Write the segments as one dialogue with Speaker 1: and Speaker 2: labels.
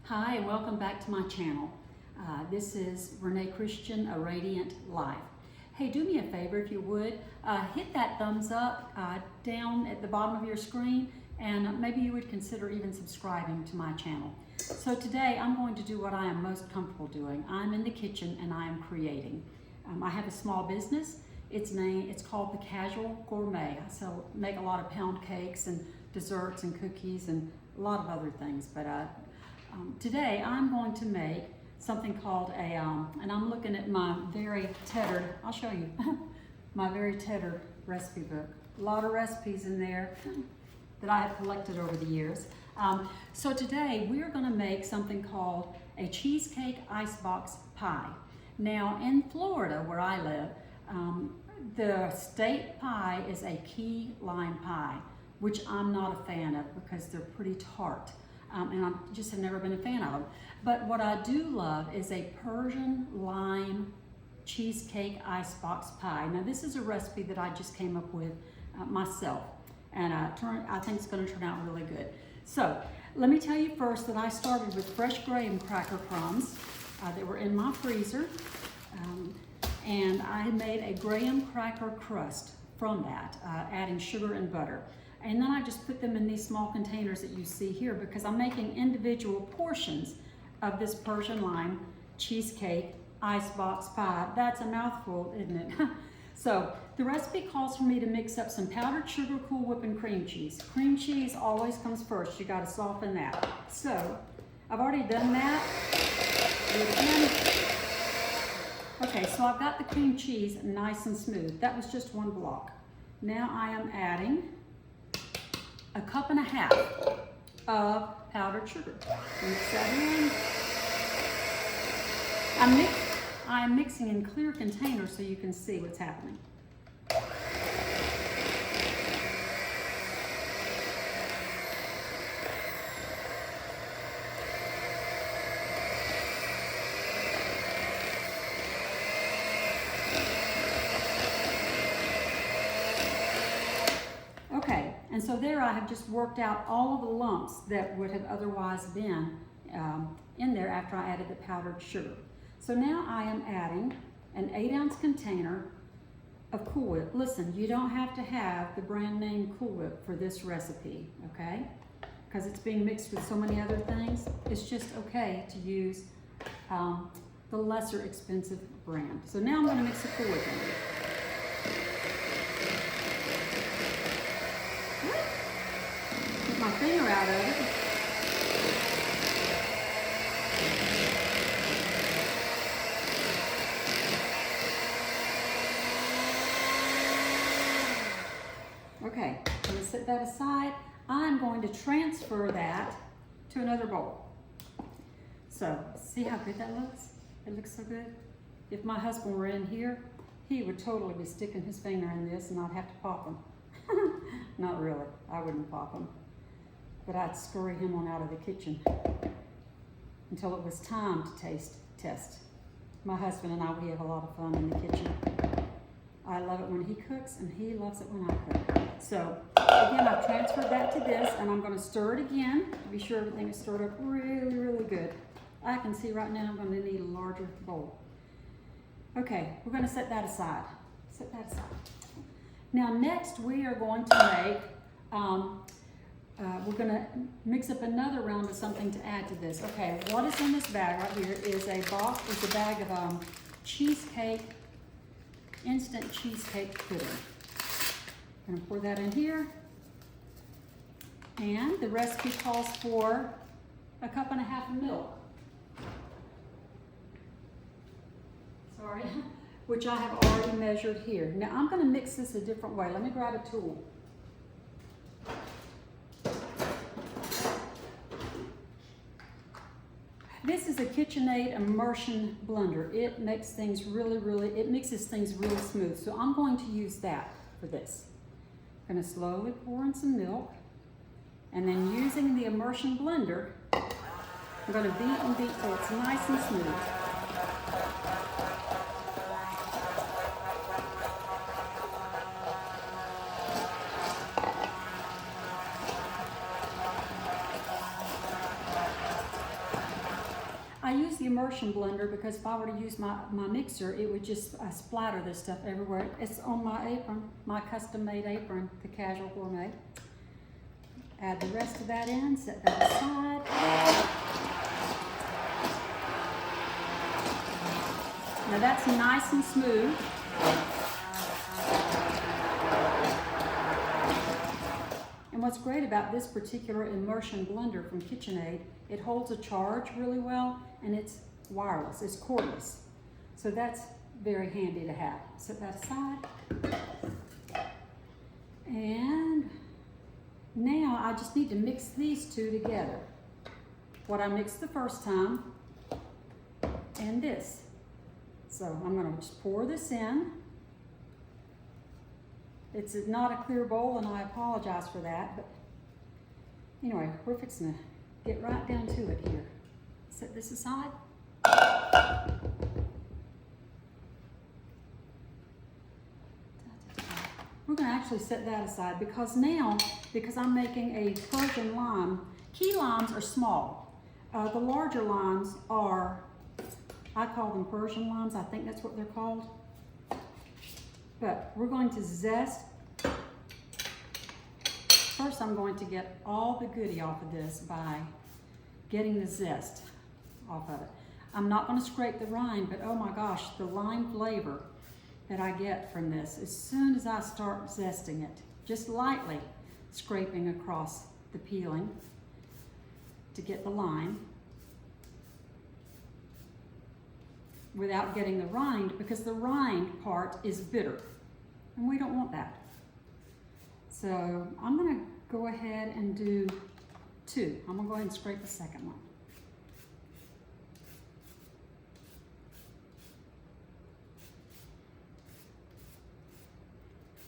Speaker 1: Hi, and welcome back to my channel. This is Renae Christian, A Radiant Life. Hey, do me a favor if you would. Hit that thumbs up down at the bottom of your screen, and maybe you would consider even subscribing to my channel. So today I'm going to do what I am most comfortable doing. I'm in the kitchen and I am creating. I have a small business. It's called The Casual Gourmet. I make a lot of pound cakes and desserts and cookies and a lot of other things. But today I'm going to make something called and I'm looking at my very tattered, I'll show you, my very tattered recipe book. A lot of recipes in there that I have collected over the years. So today we're going to make something called a cheesecake icebox pie. Now in Florida, where I live, the state pie is a key lime pie, which I'm not a fan of because they're pretty tart. And I just have never been a fan of them. But what I do love is a Persian lime cheesecake icebox pie. Now this is a recipe that I just came up with myself, and I think it's going to turn out really good. So let me tell you first that I started with fresh graham cracker crumbs that were in my freezer, and I made a graham cracker crust from that, adding sugar and butter. And then I just put them in these small containers that you see here because I'm making individual portions of this Persian lime cheesecake icebox pie. That's a mouthful, isn't it? So the recipe calls for me to mix up some powdered sugar, Cool Whip, and cream cheese. Cream cheese always comes first. You gotta soften that. So I've already done that. Do it again. Okay, so I've got the cream cheese nice and smooth. That was just one block. Now I am adding 1.5 cups of powdered sugar. Mix that in. I'm mixing in clear containers so you can see what's happening. Okay, and so there I have just worked out all of the lumps that would have otherwise been in there after I added the powdered sugar. So now I am adding an 8-ounce container of Cool Whip. Listen, you don't have to have the brand name Cool Whip for this recipe, okay? Because it's being mixed with so many other things. It's just okay to use the lesser expensive brand. So now I'm going to mix the Cool Whip in. Get my finger out of it. Okay, I'm going to set that aside. I'm going to transfer that to another bowl. So, see how good that looks? It looks so good. If my husband were in here, he would totally be sticking his finger in this and I'd have to pop him. Not really, I wouldn't pop him. But I'd scurry him on out of the kitchen until it was time to test. My husband and I, we have a lot of fun in the kitchen. I love it when he cooks, and he loves it when I cook. So, again, I've transferred that to this, and I'm going to stir it again to be sure everything is stirred up really, really good. I can see right now I'm going to need a larger bowl. Okay, we're going to set that aside. Set that aside. Now, next we are going to make, we're going to mix up another round of something to add to this. Okay, what is in this bag right here is a bag of instant cheesecake pudding. I'm gonna pour that in here. And the recipe calls for 1.5 cups of milk. Sorry, which I have already measured here. Now I'm gonna mix this a different way. Let me grab a tool. This is a KitchenAid immersion blender. It makes things it mixes things really smooth. So I'm going to use that for this. I'm gonna slowly pour in some milk, and then using the immersion blender, I'm gonna beat and beat till it's nice and smooth. use the immersion blender because if I were to use my mixer, it would just splatter this stuff everywhere. It's on my apron, my custom-made apron, the Casual Gourmet. Add the rest of that in, set that aside. Now that's nice and smooth. And what's great about this particular immersion blender from KitchenAid, it holds a charge really well, and it's wireless, it's cordless. So that's very handy to have. Set that aside. And now I just need to mix these two together. What I mixed the first time and this. So I'm gonna just pour this in. It's not a clear bowl, and I apologize for that, but anyway, we're fixing to get right down to it here. Set this aside. We're going to actually set that aside because now, because I'm making a Persian lime, key limes are small. The larger limes are, I call them Persian limes. I think that's what they're called. But we're going to zest. First, I'm going to get all the goodie off of this by getting the zest off of it. I'm not going to scrape the rind, but oh my gosh, the lime flavor that I get from this as soon as I start zesting it, just lightly scraping across the peeling to get the lime without getting the rind, because the rind part is bitter and we don't want that. So I'm going to go ahead and do two. I'm going to go ahead and scrape the second one.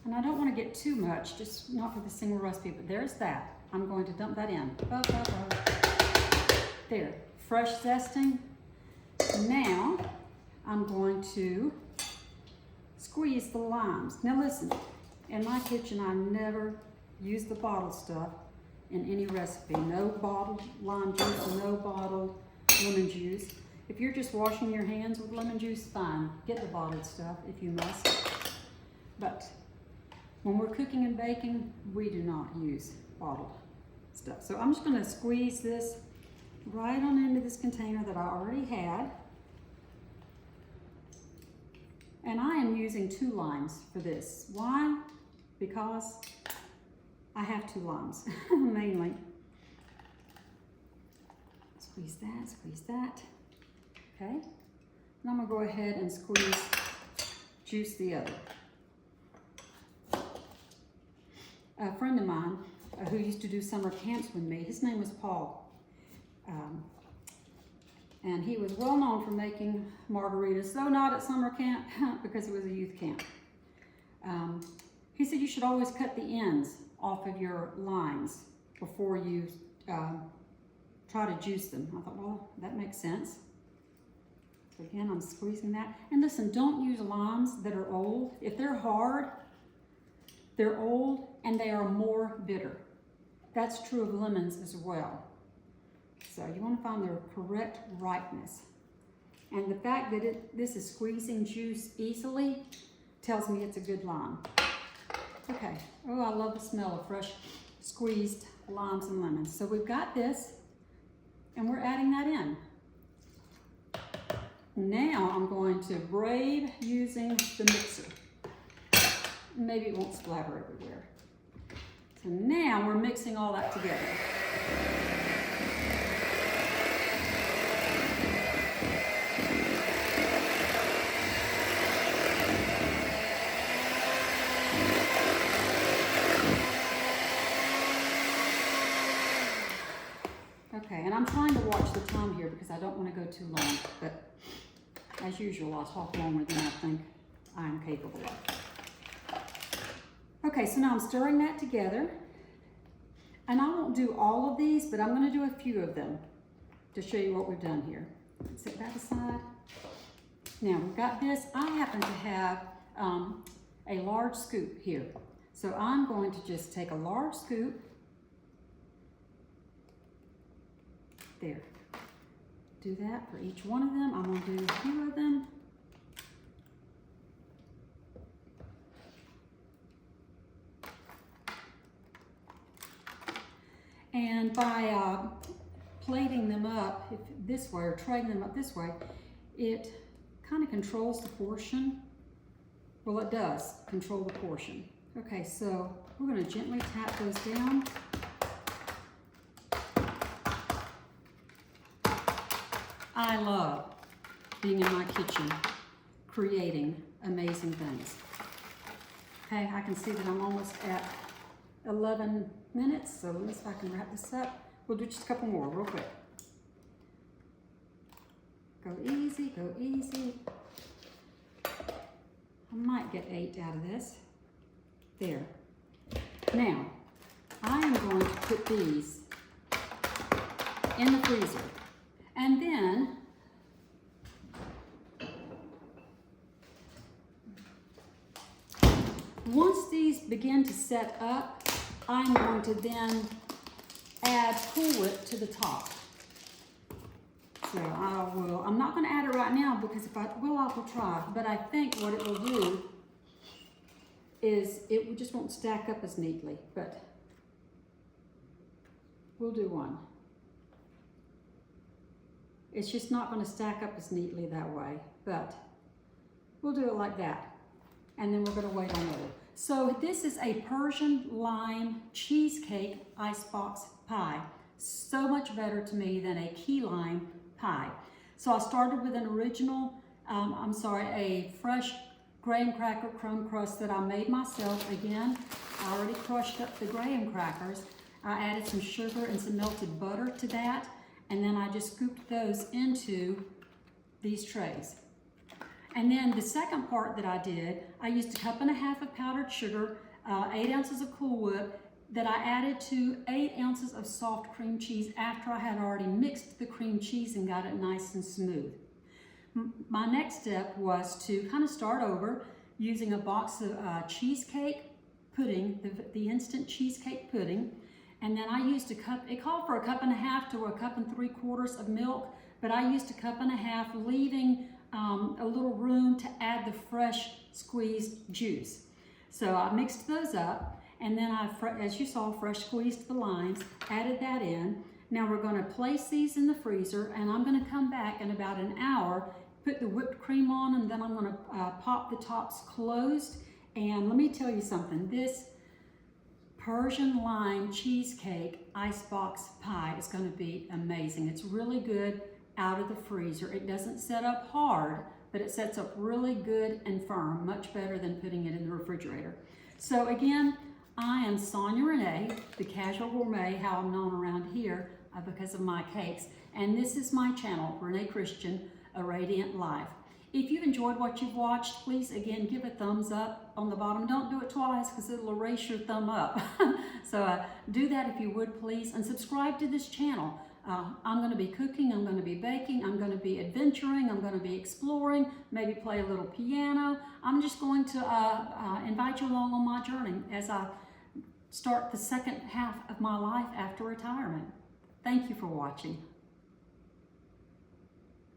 Speaker 1: And I don't want to get too much, just not for the single recipe, but there's that. I'm going to dump that in. There, fresh zesting. Now I'm going to squeeze the limes. Now listen, in my kitchen I never use the bottled stuff in any recipe. No bottled lime juice, no bottled lemon juice. If you're just washing your hands with lemon juice, fine. Get the bottled stuff if you must. But when we're cooking and baking, we do not use bottled stuff. So I'm just going to squeeze this right on into this container that I already had. And I am using 2 limes for this. Why? Because I have 2 limes, mainly. Squeeze that. Okay. And I'm going to go ahead and juice the other. A friend of mine who used to do summer camps with me, his name was Paul. And he was well known for making margaritas, though not at summer camp because it was a youth camp. He said you should always cut the ends off of your limes before you try to juice them. I thought, well, that makes sense. So again, I'm squeezing that. And listen, don't use limes that are old. If they're hard, they're old and they are more bitter. That's true of lemons as well. So you want to find the correct ripeness. And the fact that this is squeezing juice easily tells me it's a good lime. Okay, oh, I love the smell of fresh squeezed limes and lemons. So we've got this, and we're adding that in. Now I'm going to braid using the mixer. Maybe it won't splatter everywhere. So now we're mixing all that together. Okay, and I'm trying to watch the time here because I don't want to go too long, but as usual, I'll talk longer than I think I am capable of. Okay, so now I'm stirring that together, and I won't do all of these, but I'm going to do a few of them to show you what we've done here. Set that aside. Now we've got this. I happen to have a large scoop here, so I'm going to just take a large scoop. There. do that for each one of them. I'm going to do a few of them. And by plating them up this way or traying them up this way, it kind of controls the portion. Well, it does control the portion. Okay, so we're going to gently tap those down. I love being in my kitchen, creating amazing things. Okay, I can see that I'm almost at 11 minutes, so let me see if I can wrap this up. We'll do just a couple more real quick. Go easy, go easy. I might get 8 out of this. There. Now, I am going to put these in the freezer. And then, once these begin to set up, I'm going to then add Cool Whip to the top. So I'm not going to add it right now because if I will, I will try. But I think what it will do is it just won't stack up as neatly. But we'll do one. It's just not going to stack up as neatly that way. But we'll do it like that. And then we're going to wait on it. So this is a Persian lime cheesecake icebox pie. So much better to me than a key lime pie. So I started with an original, a fresh graham cracker crumb crust that I made myself. Again, I already crushed up the graham crackers. I added some sugar and some melted butter to that, and then I just scooped those into these trays. And then the second part that I did, I used 1.5 cups of powdered sugar, 8 ounces of Cool Whip, that I added to 8 ounces of soft cream cheese after I had already mixed the cream cheese and got it nice and smooth. My next step was to kind of start over using a box of cheesecake pudding, the instant cheesecake pudding. And then I used a cup, it called for 1.5 cups to 1.75 cups of milk, but I used 1.5 cups, leaving a little room to add the fresh squeezed juice. So I mixed those up, and then as you saw, fresh squeezed the limes, added that in. Now we're going to place these in the freezer, and I'm going to come back in about an hour, put the whipped cream on, and then I'm going to pop the tops closed. And let me tell you something, this Persian lime cheesecake icebox pie is going to be amazing. It's really good out of the freezer. It doesn't set up hard, but it sets up really good and firm, much better than putting it in the refrigerator. So again, I am Sonia Renae, the Casual Gourmet, how I'm known around here because of my cakes. And this is my channel, Renae Christian, A Radiant Life. If you've enjoyed what you've watched, please again give a thumbs up on the bottom. Don't do it twice because it'll erase your thumb up. So do that if you would, please, and subscribe to this channel. I'm going to be cooking, I'm going to be baking, I'm going to be adventuring, I'm going to be exploring, maybe play a little piano. I'm just going to invite you along on my journey as I start the second half of my life after retirement. Thank you for watching.